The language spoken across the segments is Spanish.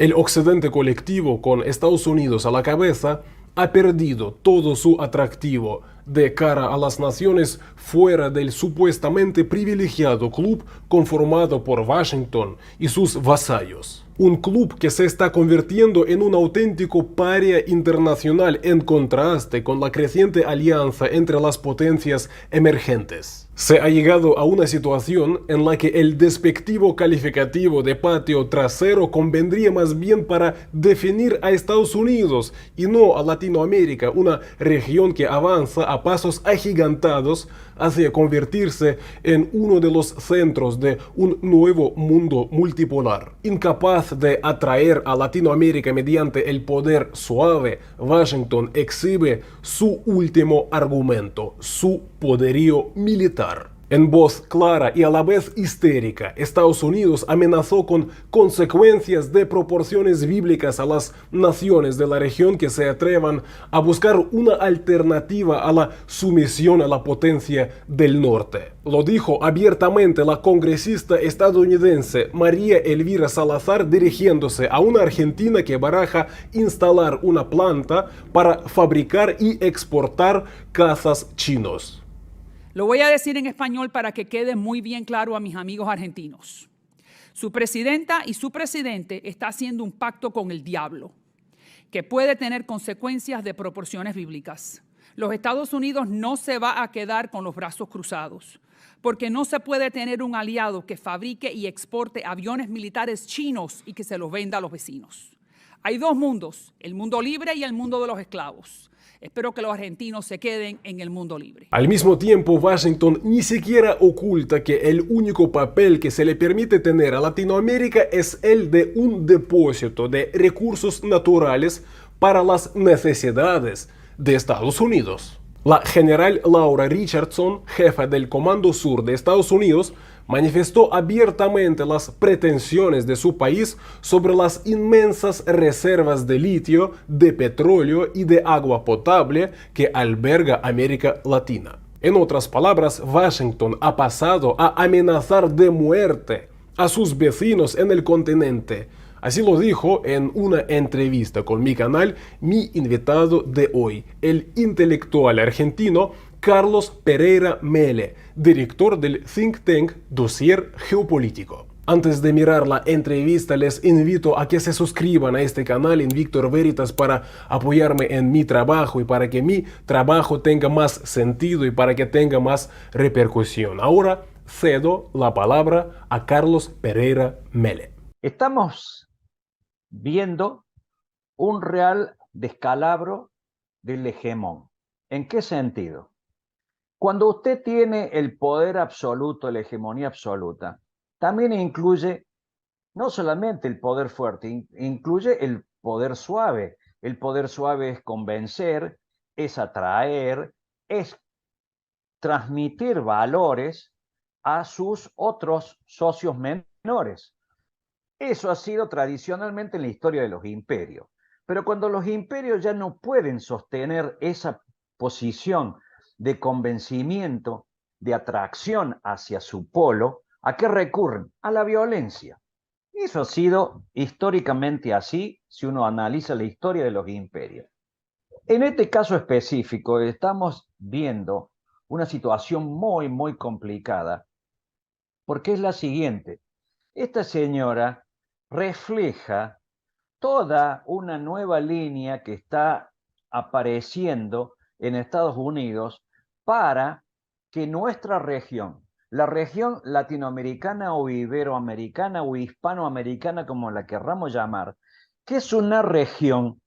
El occidente colectivo, con Estados Unidos a la cabeza, ha perdido todo su atractivo de cara a las naciones fuera del supuestamente privilegiado club conformado por Washington y sus vasallos. Un club que se está convirtiendo en un auténtico paria internacional en contraste con la creciente alianza entre las potencias emergentes. Se ha llegado a una situación en la que el despectivo calificativo de patio trasero convendría más bien para definir a Estados Unidos y no a Latinoamérica, una región que avanza a pasos agigantados hacia convertirse en uno de los centros de un nuevo mundo multipolar. Incapaz de atraer a Latinoamérica mediante el poder suave, Washington exhibe su último argumento, su poderío militar. En voz clara y a la vez histérica, Estados Unidos amenazó con consecuencias de proporciones bíblicas a las naciones de la región que se atrevan a buscar una alternativa a la sumisión a la potencia del norte. Lo dijo abiertamente la congresista estadounidense María Elvira Salazar dirigiéndose a una Argentina que baraja instalar una planta para fabricar y exportar cazas chinos. Lo voy a decir en español para que quede muy bien claro a mis amigos argentinos. Su presidenta y su presidente está haciendo un pacto con el diablo que puede tener consecuencias de proporciones bíblicas. Los Estados Unidos no se va a quedar con los brazos cruzados, porque no se puede tener un aliado que fabrique y exporte aviones militares chinos y que se los venda a los vecinos. Hay dos mundos, el mundo libre y el mundo de los esclavos. Espero que los argentinos se queden en el mundo libre. Al mismo tiempo, Washington ni siquiera oculta que el único papel que se le permite tener a Latinoamérica es el de un depósito de recursos naturales para las necesidades de Estados Unidos. La general Laura Richardson, jefa del Comando Sur de Estados Unidos, manifestó abiertamente las pretensiones de su país sobre las inmensas reservas de litio, de petróleo y de agua potable que alberga América Latina. En otras palabras, Washington ha pasado a amenazar de muerte a sus vecinos en el continente. Así lo dijo en una entrevista con mi canal mi invitado de hoy, el intelectual argentino Carlos Pereira Mele, director del think tank Dossier Geopolítico. Antes de mirar la entrevista, les invito a que se suscriban a este canal en Víctor Veritas para apoyarme en mi trabajo y para que mi trabajo tenga más sentido y para que tenga más repercusión. Ahora cedo la palabra a Carlos Pereira Mele. Estamos viendo un real descalabro del hegemón. ¿En qué sentido? Cuando usted tiene el poder absoluto, la hegemonía absoluta, también incluye no solamente el poder fuerte, incluye el poder suave. El poder suave es convencer, es atraer, es transmitir valores a sus otros socios menores. Eso ha sido tradicionalmente en la historia de los imperios. Pero cuando los imperios ya no pueden sostener esa posición de convencimiento, de atracción hacia su polo, ¿a qué recurren? A la violencia. Eso ha sido históricamente así si uno analiza la historia de los imperios. En este caso específico estamos viendo una situación muy complicada, porque es la siguiente. Esta señora refleja toda una nueva línea que está apareciendo en Estados Unidos para que nuestra región, la región latinoamericana o iberoamericana o hispanoamericana, como la querramos llamar, que es una región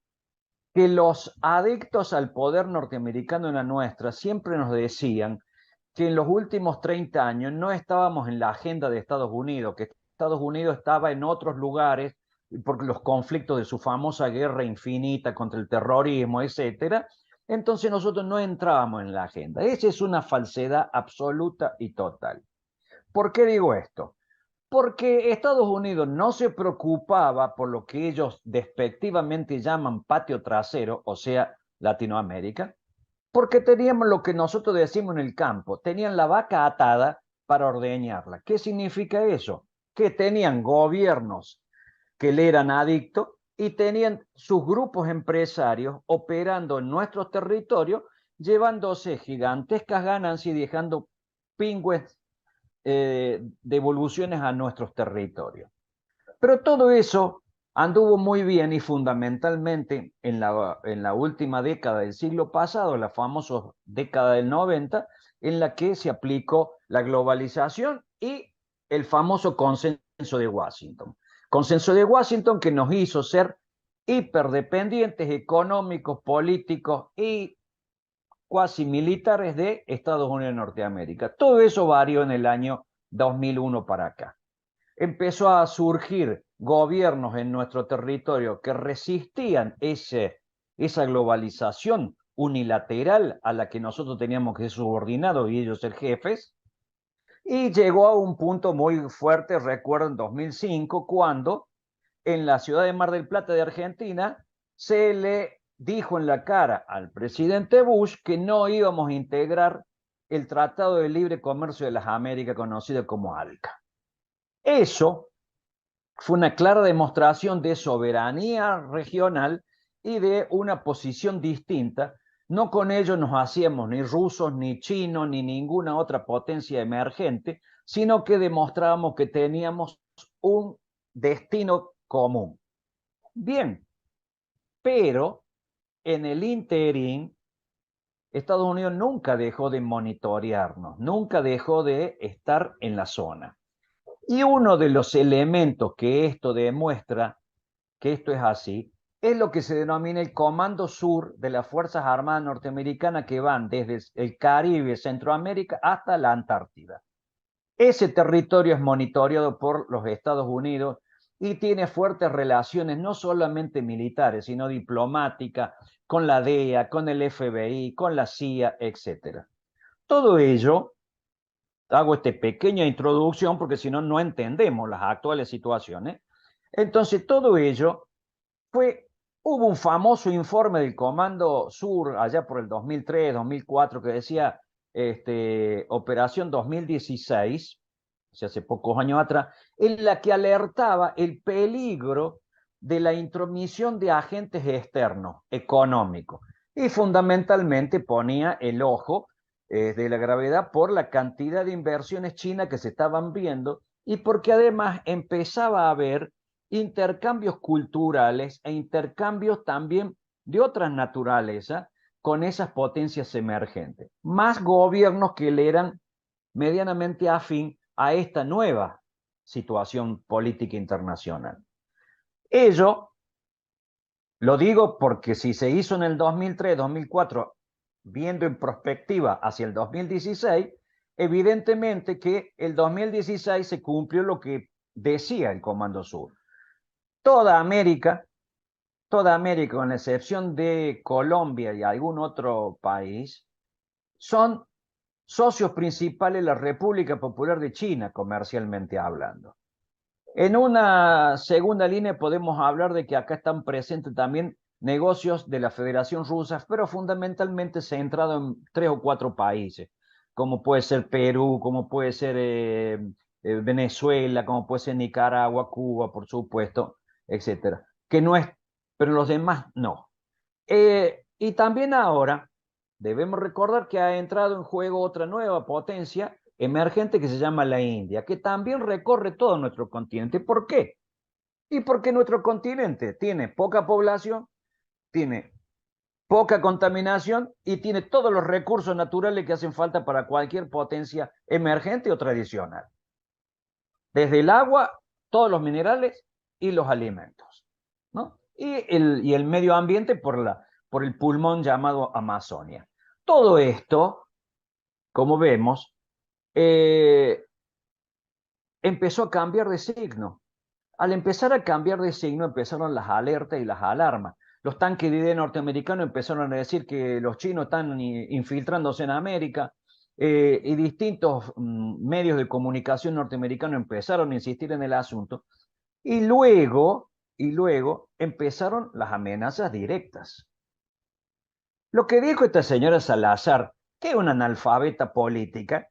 que los adictos al poder norteamericano en la nuestra siempre nos decían que en los últimos 30 años no estábamos en la agenda de Estados Unidos, que Estados Unidos estaba en otros lugares por los conflictos de su famosa guerra infinita contra el terrorismo, etcétera. Entonces nosotros no entrábamos en la agenda. Esa es una falsedad absoluta y total. ¿Por qué digo esto? Porque Estados Unidos no se preocupaba por lo que ellos despectivamente llaman patio trasero, o sea, Latinoamérica, porque teníamos lo que nosotros decimos en el campo, tenían la vaca atada para ordeñarla. ¿Qué significa eso? Que tenían gobiernos que le eran adictos y tenían sus grupos empresarios operando en nuestros territorios, llevándose gigantescas ganancias y dejando pingües devoluciones a nuestros territorios. Pero todo eso anduvo muy bien y fundamentalmente en la última década del siglo pasado, la famosa década del 90, en la que se aplicó la globalización y el famoso consenso de Washington. Consenso de Washington que nos hizo ser hiperdependientes económicos, políticos y cuasi militares de Estados Unidos de Norteamérica. Todo eso varió en el año 2001 para acá. Empezó a surgir gobiernos en nuestro territorio que resistían esa globalización unilateral a la que nosotros teníamos que ser subordinados y ellos ser jefes, y llegó a un punto muy fuerte, recuerdo en 2005, cuando en la ciudad de Mar del Plata de Argentina se le dijo en la cara al presidente Bush que no íbamos a integrar el Tratado de Libre Comercio de las Américas, conocido como ALCA. Eso fue una clara demostración de soberanía regional y de una posición distinta. No con ello nos hacíamos ni rusos, ni chinos, ni ninguna otra potencia emergente, sino que demostrábamos que teníamos un destino común. Bien, pero en el interín, Estados Unidos nunca dejó de monitorearnos, nunca dejó de estar en la zona. Y uno de los elementos que esto demuestra que esto es así, es lo que se denomina el Comando Sur de las Fuerzas Armadas Norteamericanas que van desde el Caribe, Centroamérica, hasta la Antártida. Ese territorio es monitoreado por los Estados Unidos y tiene fuertes relaciones, no solamente militares, sino diplomáticas, con la DEA, con el FBI, con la CIA, etc. Todo ello, hago esta pequeña introducción porque si no, no entendemos las actuales situaciones. Entonces, todo ello hubo un famoso informe del Comando Sur allá por el 2003, 2004, que decía Operación 2016, o sea, hace pocos años atrás, en la que alertaba el peligro de la intromisión de agentes externos, económicos, y fundamentalmente ponía el ojo de la gravedad por la cantidad de inversiones chinas que se estaban viendo y porque además empezaba a haber intercambios culturales e intercambios también de otras naturalezas con esas potencias emergentes. Más gobiernos que le eran medianamente afín a esta nueva situación política internacional. Ello lo digo porque si se hizo en el 2003, 2004, viendo en perspectiva hacia el 2016, evidentemente que el 2016 se cumplió lo que decía el Comando Sur. Toda América, con la excepción de Colombia y algún otro país, son socios principales de la República Popular de China, comercialmente hablando. En una segunda línea podemos hablar de que acá están presentes también negocios de la Federación Rusa, pero fundamentalmente centrado en 3 o 4 países, como puede ser Perú, como puede ser Venezuela, como puede ser Nicaragua, Cuba, por supuesto, etcétera. Que no es, pero los demás no. Y también ahora debemos recordar que ha entrado en juego otra nueva potencia emergente que se llama la India, que también recorre todo nuestro continente. ¿Por qué? Y porque nuestro continente tiene poca población, tiene poca contaminación y tiene todos los recursos naturales que hacen falta para cualquier potencia emergente o tradicional. Desde el agua, todos los minerales y los alimentos, ¿no? Y el medio ambiente por el pulmón llamado Amazonia. Todo esto, como vemos, empezó a cambiar de signo. Al empezar a cambiar de signo, empezaron las alertas y las alarmas. Los tanques de idea norteamericanos empezaron a decir que los chinos están infiltrándose en América, y distintos medios de comunicación norteamericanos empezaron a insistir en el asunto. Y luego empezaron las amenazas directas. Lo que dijo esta señora Salazar, que es una analfabeta política,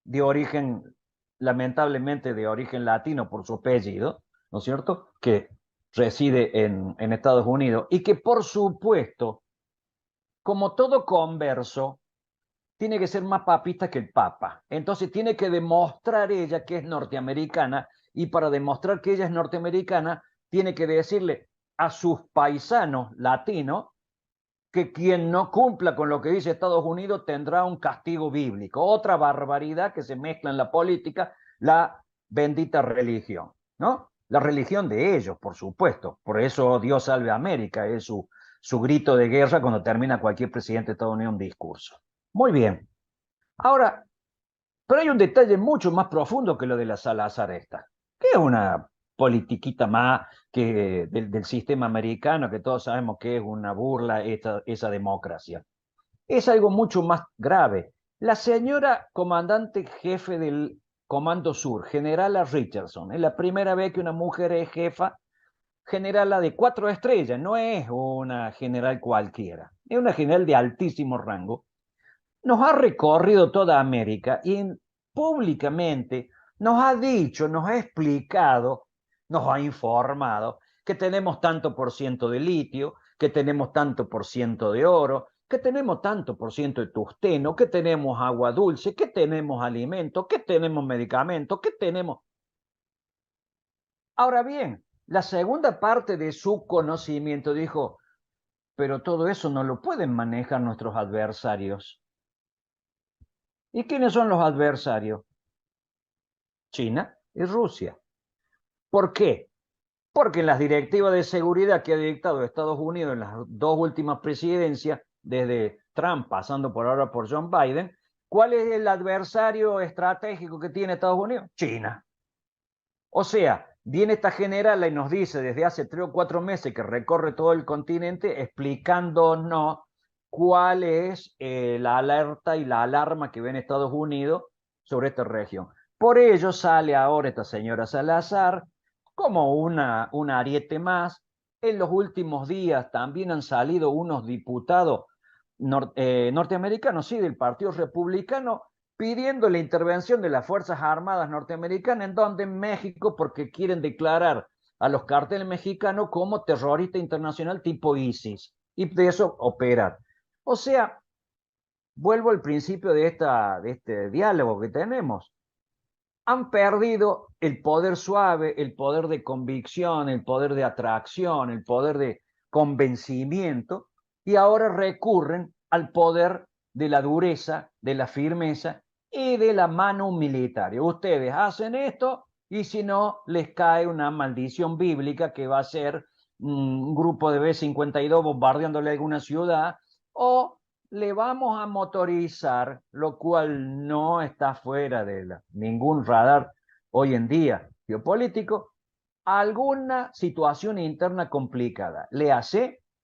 de origen, lamentablemente de origen latino por su apellido, ¿no es cierto?, que reside en Estados Unidos y que, por supuesto, como todo converso, tiene que ser más papista que el Papa. Entonces tiene que demostrar ella que es norteamericana, y para demostrar que ella es norteamericana, tiene que decirle a sus paisanos latinos que quien no cumpla con lo que dice Estados Unidos tendrá un castigo bíblico. Otra barbaridad que se mezcla en la política, la bendita religión, ¿no? La religión de ellos, por supuesto. Por eso Dios salve a América, es su grito de guerra cuando termina cualquier presidente de Estados Unidos un discurso. Muy bien. Ahora, pero hay un detalle mucho más profundo que lo de la Salazar esta, que es una politiquita más que del sistema americano, que todos sabemos que es una burla esa democracia. Es algo mucho más grave. La señora comandante jefe del Comando Sur, generala Richardson, es la primera vez que una mujer es jefa, generala de 4 estrellas, no es una general cualquiera, es una general de altísimo rango. Nos ha recorrido toda América y públicamente nos ha dicho, nos ha explicado, nos ha informado que tenemos tanto por ciento de litio, que tenemos tanto por ciento de oro, que tenemos tanto por ciento de tungsteno, que tenemos agua dulce, que tenemos alimentos, que tenemos medicamentos, que tenemos... Ahora bien, la segunda parte de su conocimiento dijo, pero todo eso no lo pueden manejar nuestros adversarios. ¿Y quiénes son los adversarios? China y Rusia. ¿Por qué? Porque en las directivas de seguridad que ha dictado Estados Unidos en las 2 últimas presidencias, desde Trump pasando por ahora por John Biden, ¿cuál es el adversario estratégico que tiene Estados Unidos? China. O sea, viene esta generala y nos dice desde hace 3 o 4 meses que recorre todo el continente explicándonos cuál es la alerta y la alarma que ve en Estados Unidos sobre esta región. Por ello sale ahora esta señora Salazar como un ariete más. En los últimos días también han salido unos diputados norteamericanos, sí, del Partido Republicano, pidiendo la intervención de las Fuerzas Armadas norteamericanas, en donde en México, porque quieren declarar a los cárteles mexicanos como terrorista internacional tipo ISIS, y de eso operar. O sea, vuelvo al principio de este diálogo que tenemos. Han perdido el poder suave, el poder de convicción, el poder de atracción, el poder de convencimiento, y ahora recurren al poder de la dureza, de la firmeza y de la mano militar. Ustedes hacen esto y si no, les cae una maldición bíblica que va a ser un grupo de B-52 bombardeándole alguna ciudad, o le vamos a motorizar, lo cual no está fuera de ningún radar hoy en día geopolítico, alguna situación interna complicada.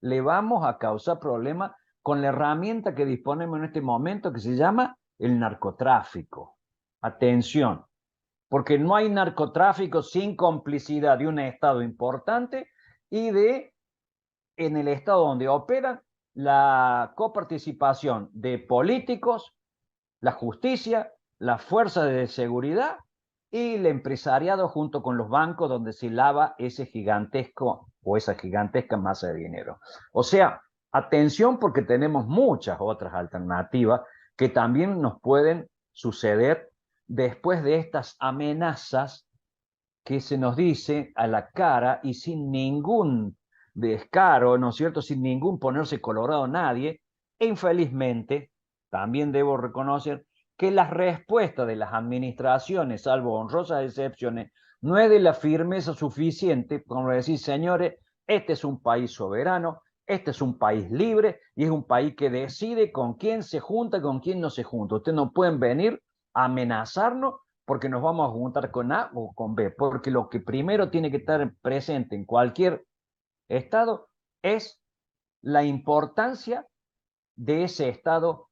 Le vamos a causar problemas con la herramienta que disponemos en este momento, que se llama el narcotráfico. Atención, porque no hay narcotráfico sin complicidad de un Estado importante y en el Estado donde operan, la coparticipación de políticos, la justicia, las fuerzas de seguridad y el empresariado junto con los bancos donde se lava ese gigantesco o esa gigantesca masa de dinero. O sea, atención, porque tenemos muchas otras alternativas que también nos pueden suceder después de estas amenazas que se nos dice a la cara y sin ningún descaro, ¿no es cierto?, sin ningún ponerse colorado nadie. E infelizmente, también debo reconocer que las respuestas de las administraciones, salvo honrosas excepciones, no es de la firmeza suficiente como decir, señores, este es un país soberano, este es un país libre y es un país que decide con quién se junta y con quién no se junta. Ustedes no pueden venir a amenazarnos porque nos vamos a juntar con A o con B, porque lo que primero tiene que estar presente en cualquier Estado es la importancia de ese Estado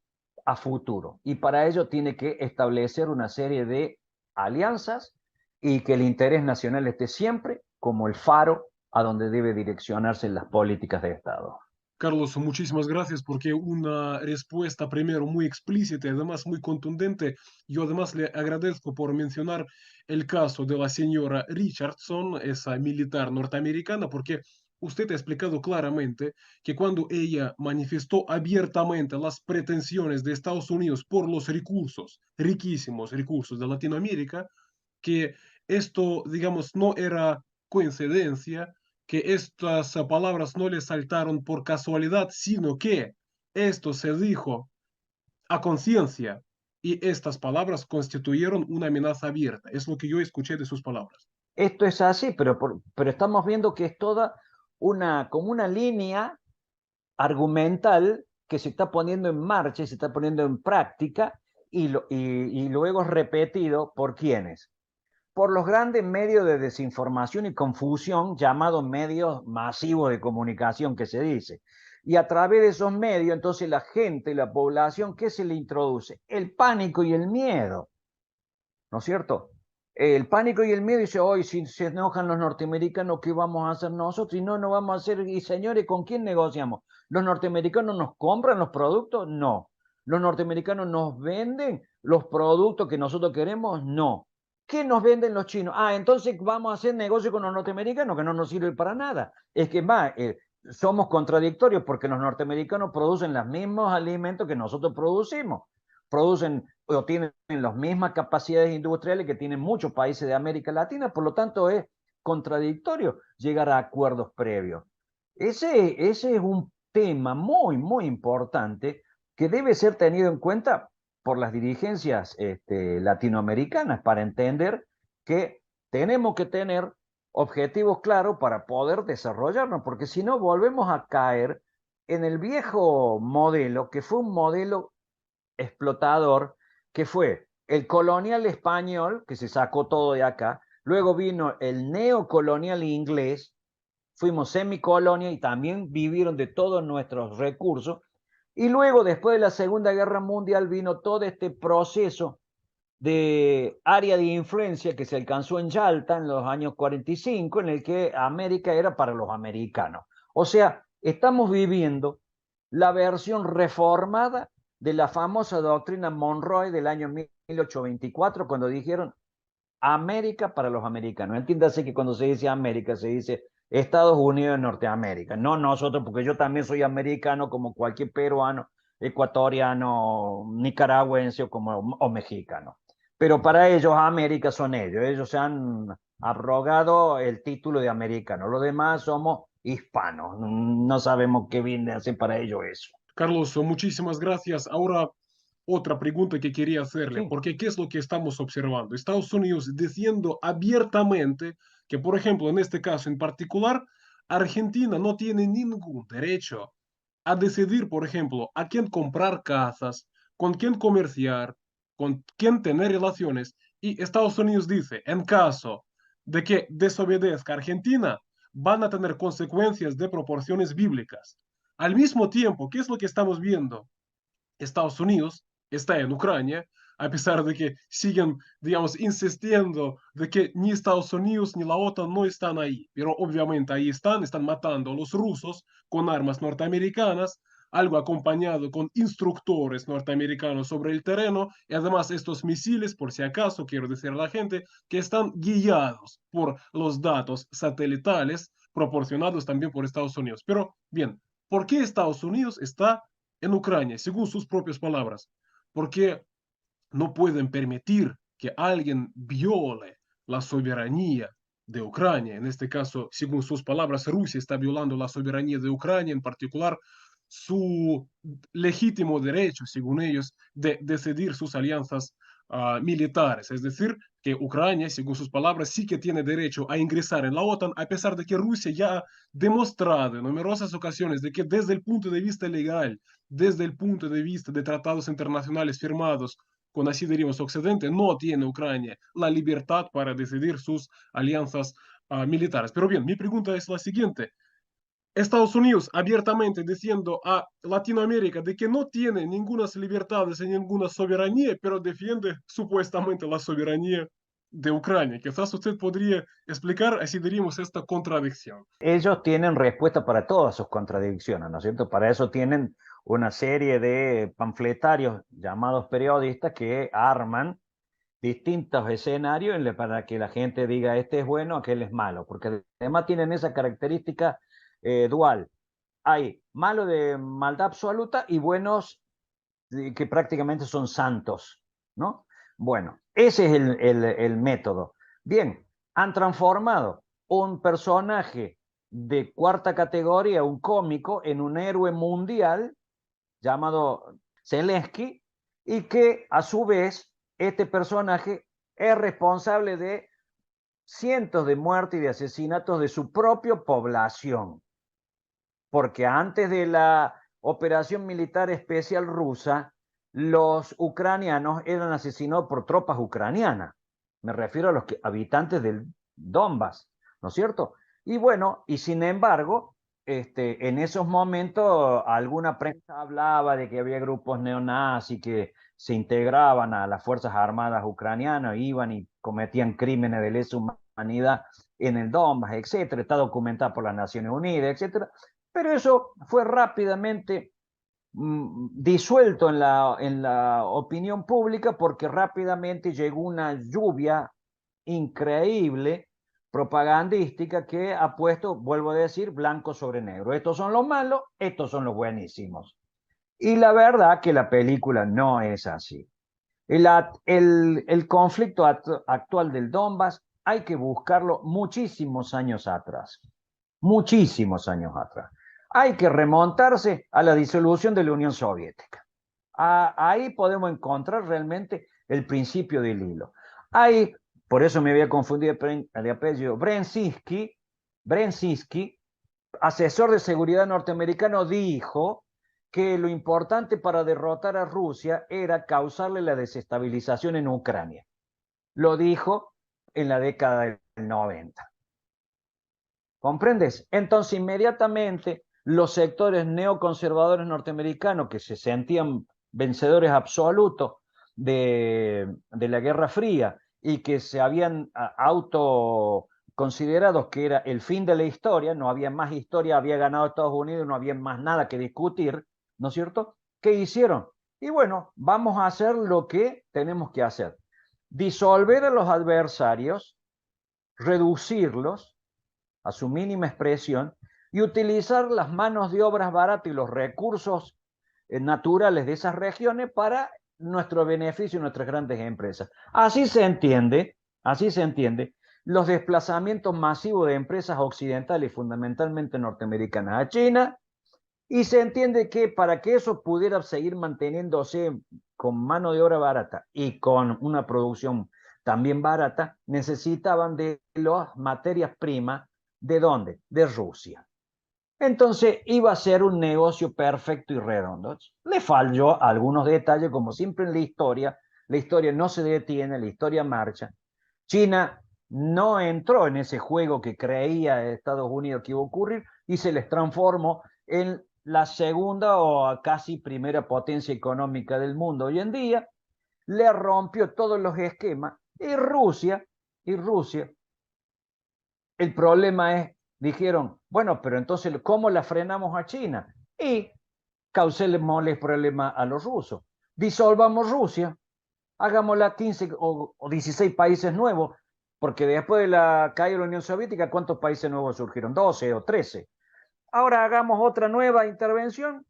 a futuro. Y para ello tiene que establecer una serie de alianzas y que el interés nacional esté siempre como el faro a donde debe direccionarse las políticas de Estado. Carlos, muchísimas gracias porque una respuesta primero muy explícita y además muy contundente. Yo además le agradezco por mencionar el caso de la señora Richardson, esa militar norteamericana, porque usted ha explicado claramente que cuando ella manifestó abiertamente las pretensiones de Estados Unidos por los recursos, riquísimos recursos de Latinoamérica, que esto, digamos, no era coincidencia, que estas palabras no le saltaron por casualidad, sino que esto se dijo a conciencia y estas palabras constituyeron una amenaza abierta. Es lo que yo escuché de sus palabras. Esto es así, pero estamos viendo que es toda como una línea argumental que se está poniendo en marcha y se está poniendo en práctica y luego es repetido por quienes. Por los grandes medios de desinformación y confusión llamados medios masivos de comunicación que se dice. Y a través de esos medios, entonces la gente, la población, ¿qué se le introduce? El pánico y el miedo, ¿no es cierto? El pánico y el miedo dice, hoy si se enojan los norteamericanos, ¿qué vamos a hacer nosotros? Y no, no vamos a hacer, y señores, ¿con quién negociamos? ¿Los norteamericanos nos compran los productos? No. ¿Los norteamericanos nos venden los productos que nosotros queremos? No. ¿Qué nos venden los chinos? Ah, entonces vamos a hacer negocio con los norteamericanos, que no nos sirve para nada. Es que más, somos contradictorios porque los norteamericanos producen los mismos alimentos que nosotros producen o tienen las mismas capacidades industriales que tienen muchos países de América Latina, por lo tanto es contradictorio llegar a acuerdos previos. Ese es un tema muy, muy importante que debe ser tenido en cuenta por las dirigencias latinoamericanas para entender que tenemos que tener objetivos claros para poder desarrollarnos, porque si no volvemos a caer en el viejo modelo, que fue un modelo explotador, que fue el colonial español, que se sacó todo de acá, luego vino el neocolonial inglés, fuimos semicolonia y también vivieron de todos nuestros recursos, y luego después de la Segunda Guerra Mundial vino todo este proceso de área de influencia que se alcanzó en Yalta en los años 45, en el que América era para los americanos. O sea, estamos viviendo la versión reformada de la famosa doctrina Monroe del año 1824, cuando dijeron América para los americanos. Entiéndase que cuando se dice América, se dice Estados Unidos de Norteamérica, no nosotros, porque yo también soy americano como cualquier peruano, ecuatoriano, nicaragüense o mexicano. Pero para ellos, América son ellos se han arrogado el título de americano, los demás somos hispanos, no sabemos qué viene a hacer para ellos eso. Carlos, muchísimas gracias. Ahora, otra pregunta que quería hacerle, Sí. porque ¿qué es lo que estamos observando? Estados Unidos diciendo abiertamente que, por ejemplo, en este caso en particular, Argentina no tiene ningún derecho a decidir, por ejemplo, a quién comprar casas, con quién comerciar, con quién tener relaciones. Y Estados Unidos dice, en caso de que desobedezca Argentina, van a tener consecuencias de proporciones bíblicas. Al mismo tiempo, ¿qué es lo que estamos viendo? Estados Unidos está en Ucrania, a pesar de que siguen, digamos, insistiendo de que ni Estados Unidos ni la OTAN no están ahí, pero obviamente ahí están matando a los rusos con armas norteamericanas, algo acompañado con instructores norteamericanos sobre el terreno, y además estos misiles, por si acaso, quiero decir a la gente, que están guiados por los datos satelitales proporcionados también por Estados Unidos. Pero bien, ¿por qué Estados Unidos está en Ucrania, según sus propias palabras? Porque no pueden permitir que alguien viole la soberanía de Ucrania. En este caso, según sus palabras, Rusia está violando la soberanía de Ucrania, en particular su legítimo derecho, según ellos, de decidir sus alianzas militares. Es decir, que Ucrania, según sus palabras, sí que tiene derecho a ingresar en la OTAN, a pesar de que Rusia ya ha demostrado en numerosas ocasiones de que desde el punto de vista legal, desde el punto de vista de tratados internacionales firmados con, así diríamos, Occidente, no tiene Ucrania la libertad para decidir sus alianzas militares. Pero bien, mi pregunta es la siguiente. Estados Unidos abiertamente diciendo a Latinoamérica de que no tiene ninguna libertades y ninguna soberanía, pero defiende supuestamente la soberanía de Ucrania. Quizás usted podría explicar, así diríamos, esta contradicción. Ellos tienen respuesta para todas sus contradicciones, ¿no es cierto? Para eso tienen una serie de panfletarios llamados periodistas que arman distintos escenarios para que la gente diga este es bueno, aquel es malo, porque además tienen esa característica dual. Hay malos de maldad absoluta y buenos que prácticamente son santos, ¿no? Bueno, ese es el método. Bien, han transformado un personaje de cuarta categoría, un cómico, en un héroe mundial llamado Zelensky, y que a su vez este personaje es responsable de cientos de muertes y de asesinatos de su propia población. Porque antes de la operación militar especial rusa, los ucranianos eran asesinados por tropas ucranianas. Me refiero a los habitantes del Donbass, ¿no es cierto? Y bueno, y sin embargo, en esos momentos alguna prensa hablaba de que había grupos neonazis que se integraban a las Fuerzas Armadas ucranianas, iban y cometían crímenes de lesa humanidad en el Donbass, etcétera. Está documentado por las Naciones Unidas, etcétera. Pero eso fue rápidamente disuelto en la opinión pública porque rápidamente llegó una lluvia increíble propagandística que ha puesto, vuelvo a decir, blanco sobre negro. Estos son los malos, estos son los buenísimos. Y la verdad que la película no es así. El conflicto actual del Donbass hay que buscarlo muchísimos años atrás. Muchísimos años atrás. Hay que remontarse a la disolución de la Unión Soviética. Ahí podemos encontrar realmente el principio del hilo. Ahí, por eso me había confundido de apellido, Brzezinski, asesor de seguridad norteamericano, dijo que lo importante para derrotar a Rusia era causarle la desestabilización en Ucrania. Lo dijo en la década del 90. ¿Comprendes? Entonces, inmediatamente, los sectores neoconservadores norteamericanos que se sentían vencedores absolutos de la Guerra Fría y que se habían autoconsiderado que era el fin de la historia, no había más historia, había ganado Estados Unidos, no había más nada que discutir, ¿no es cierto? ¿Qué hicieron? Y bueno, vamos a hacer lo que tenemos que hacer. Disolver a los adversarios, reducirlos a su mínima expresión y utilizar las manos de obras baratas y los recursos naturales de esas regiones para nuestro beneficio y nuestras grandes empresas. Así se entiende los desplazamientos masivos de empresas occidentales, fundamentalmente norteamericanas, a China, y se entiende que para que eso pudiera seguir manteniéndose con mano de obra barata y con una producción también barata, necesitaban de las materias primas. ¿De dónde? De Rusia. Entonces iba a ser un negocio perfecto y redondo. Le falló algunos detalles, como siempre en la historia no se detiene, la historia marcha. China no entró en ese juego que creía Estados Unidos que iba a ocurrir y se les transformó en la segunda o casi primera potencia económica del mundo hoy en día, le rompió todos los esquemas y Rusia, el problema es, dijeron, bueno, pero entonces, ¿cómo la frenamos a China? Y causémosles problemas a los rusos. Disolvamos Rusia, hagámosla 15 o 16 países nuevos, porque después de la caída de la Unión Soviética, ¿cuántos países nuevos surgieron? 12 o 13. Ahora hagamos otra nueva intervención,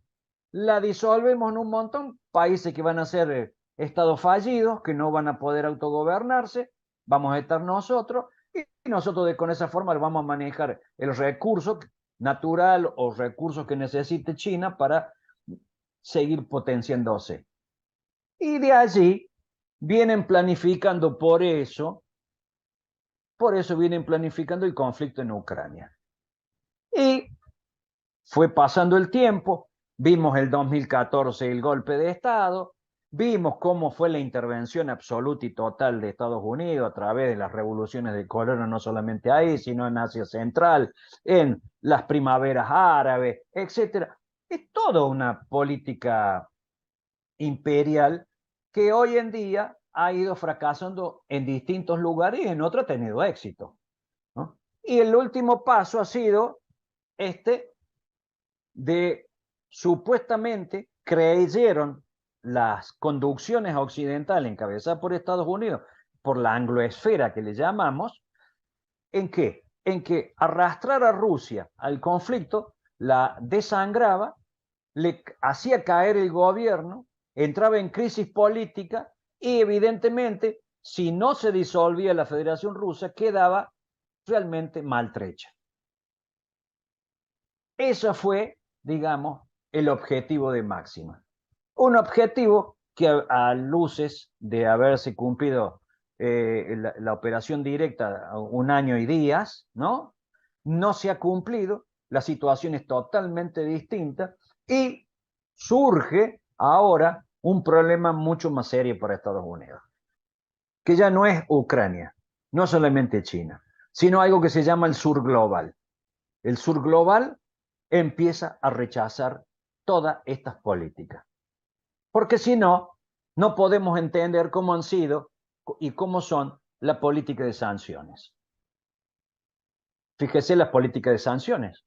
la disolvemos en un montón, países que van a ser estados fallidos, que no van a poder autogobernarse, vamos a estar nosotros, y nosotros con esa forma vamos a manejar el recurso natural o recursos que necesite China para seguir potenciándose. Y de allí vienen planificando por eso vienen planificando el conflicto en Ucrania. Y fue pasando el tiempo, vimos el 2014 el golpe de Estado, vimos cómo fue la intervención absoluta y total de Estados Unidos a través de las revoluciones de color, no solamente ahí, sino en Asia Central, en las primaveras árabes, etc. Es toda una política imperial que hoy en día ha ido fracasando en distintos lugares y en otros ha tenido éxito, ¿no? Y el último paso ha sido este de supuestamente creyeron las conducciones occidentales encabezadas por Estados Unidos, por la angloesfera que le llamamos, ¿en qué? En que arrastrar a Rusia al conflicto la desangraba, le hacía caer el gobierno, entraba en crisis política y evidentemente, si no se disolvía la Federación Rusa, quedaba realmente maltrecha. Ese fue, digamos, el objetivo de Máxima. Un objetivo que a luces de haberse cumplido la operación directa 1 año y días, ¿no? No se ha cumplido, la situación es totalmente distinta y surge ahora un problema mucho más serio para Estados Unidos, que ya no es Ucrania, no solamente China, sino algo que se llama el sur global. El sur global empieza a rechazar todas estas políticas. Porque si no, no podemos entender cómo han sido y cómo son la política de sanciones. Fíjese las políticas de sanciones.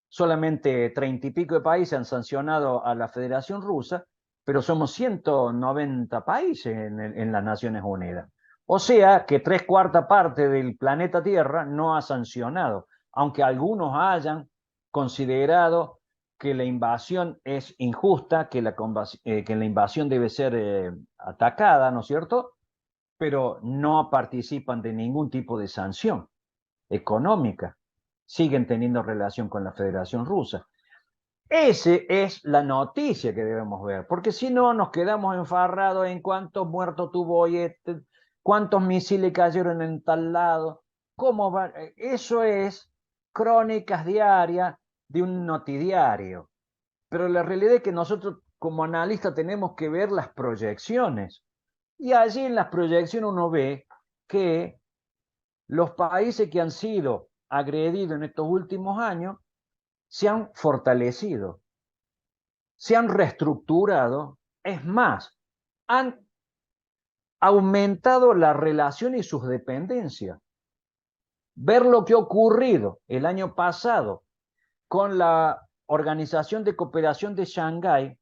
Solamente 30 y pico de países han sancionado a la Federación Rusa, pero somos 190 países en las Naciones Unidas. O sea que 3/4 partes del planeta Tierra no ha sancionado, aunque algunos hayan considerado que la invasión es injusta, que la invasión debe ser atacada, ¿no es cierto? Pero no participan de ningún tipo de sanción económica. Siguen teniendo relación con la Federación Rusa. Esa es la noticia que debemos ver, porque si no nos quedamos enfarrados en cuántos muertos tuvo hoy, cuántos misiles cayeron en tal lado, cómo va. Eso es crónicas diarias de un notidiario. Pero la realidad es que nosotros como analistas tenemos que ver las proyecciones. Y allí en las proyecciones uno ve que los países que han sido agredidos en estos últimos años se han fortalecido, se han reestructurado, es más, han aumentado la relación y sus dependencias. Ver lo que ha ocurrido el año pasado con la Organización de Cooperación de Shanghái,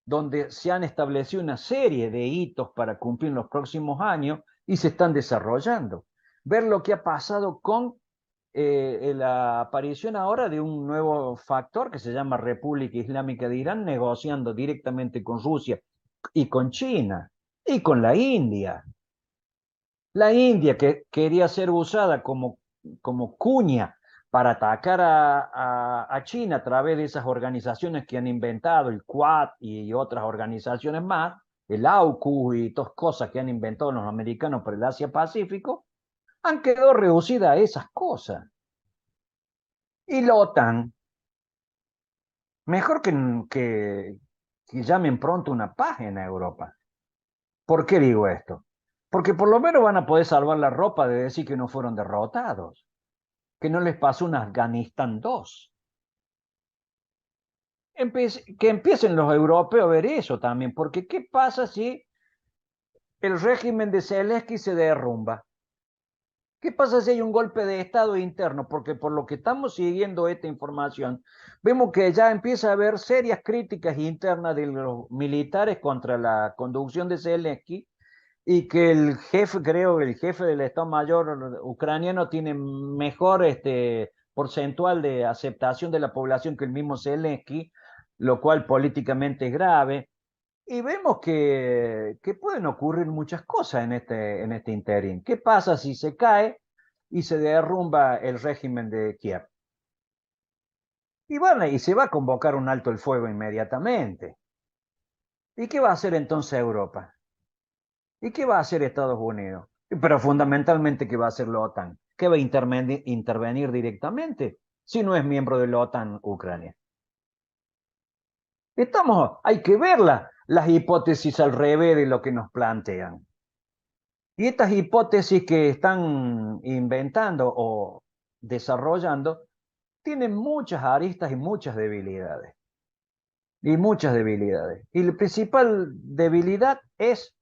donde se han establecido una serie de hitos para cumplir en los próximos años y se están desarrollando. Ver lo que ha pasado con la aparición ahora de un nuevo factor que se llama República Islámica de Irán, negociando directamente con Rusia y con China y con la India. La India que quería ser usada como cuña para atacar a China a través de esas organizaciones que han inventado, el Quad y otras organizaciones más, el AUKUS y todas cosas que han inventado los americanos para el Asia-Pacífico, han quedado reducidas a esas cosas. Y la OTAN, mejor que llamen pronto una paz en Europa. ¿Por qué digo esto? Porque por lo menos van a poder salvar la ropa de decir que no fueron derrotados, que no les pasó un Afganistán 2. Que empiecen los europeos a ver eso también, porque ¿qué pasa si el régimen de Zelensky se derrumba? ¿Qué pasa si hay un golpe de Estado interno? Porque por lo que estamos siguiendo esta información, vemos que ya empieza a haber serias críticas internas de los militares contra la conducción de Zelensky y que el jefe, creo, el jefe del Estado Mayor ucraniano tiene mejor porcentual de aceptación de la población que el mismo Zelensky, lo cual políticamente es grave. Y vemos que pueden ocurrir muchas cosas en este interín. ¿Qué pasa si se cae y se derrumba el régimen de Kiev? Y bueno, y se va a convocar un alto el fuego inmediatamente. ¿Y qué va a hacer entonces Europa? ¿Y qué va a hacer Estados Unidos? Pero fundamentalmente, ¿qué va a hacer la OTAN? ¿Qué va a intervenir directamente si no es miembro de la OTAN Ucrania? Hay que verla. Las hipótesis al revés de lo que nos plantean. Y estas hipótesis que están inventando o desarrollando tienen muchas aristas y muchas debilidades. Y la principal debilidad es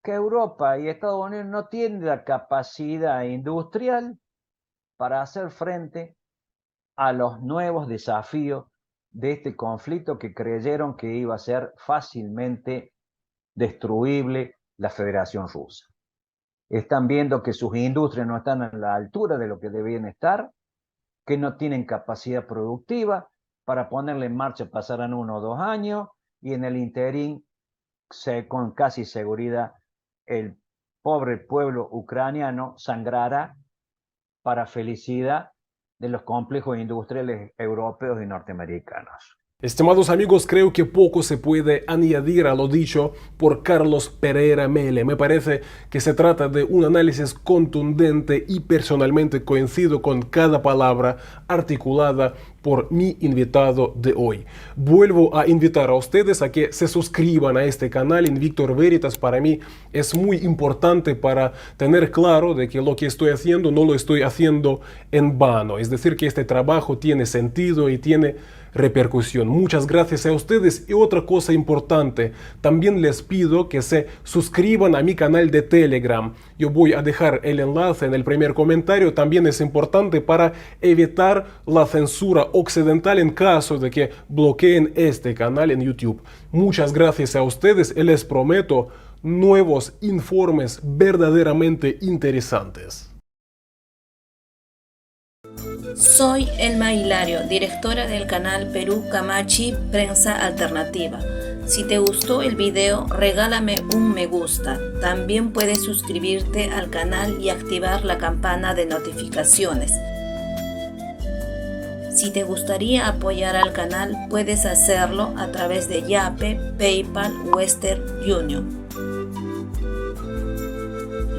que Europa y Estados Unidos no tienen la capacidad industrial para hacer frente a los nuevos desafíos de este conflicto que creyeron que iba a ser fácilmente destruible la Federación Rusa. Están viendo que sus industrias no están a la altura de lo que debían estar, que no tienen capacidad productiva para ponerla en marcha. Pasarán 1 o 2 años y en el interín, con casi seguridad, el pobre pueblo ucraniano sangrará para felicidad de los complejos industriales europeos y norteamericanos. Estimados amigos, creo que poco se puede añadir a lo dicho por Carlos Pereira Mele. Me parece que se trata de un análisis contundente y personalmente coincido con cada palabra articulada por mi invitado de hoy. Vuelvo a invitar a ustedes a que se suscriban a este canal Invictor Veritas. Para mí es muy importante para tener claro de que lo que estoy haciendo no lo estoy haciendo en vano. Es decir, que este trabajo tiene sentido y tiene repercusión. Muchas gracias a ustedes. Y otra cosa importante, también les pido que se suscriban a mi canal de Telegram. Yo voy a dejar el enlace en el primer comentario. También es importante para evitar la censura occidental en caso de que bloqueen este canal en YouTube. Muchas gracias a ustedes y les prometo nuevos informes verdaderamente interesantes. Soy Elma Hilario, directora del canal Perú Camachi Prensa Alternativa. Si te gustó el video, regálame un me gusta. También puedes suscribirte al canal y activar la campana de notificaciones. Si te gustaría apoyar al canal, puedes hacerlo a través de Yape, PayPal, Western Union.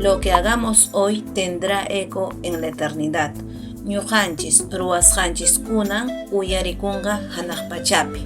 Lo que hagamos hoy tendrá eco en la eternidad. Ñuqanchis ruwasqanchis kunan uyarikunqa hanaq pachapi.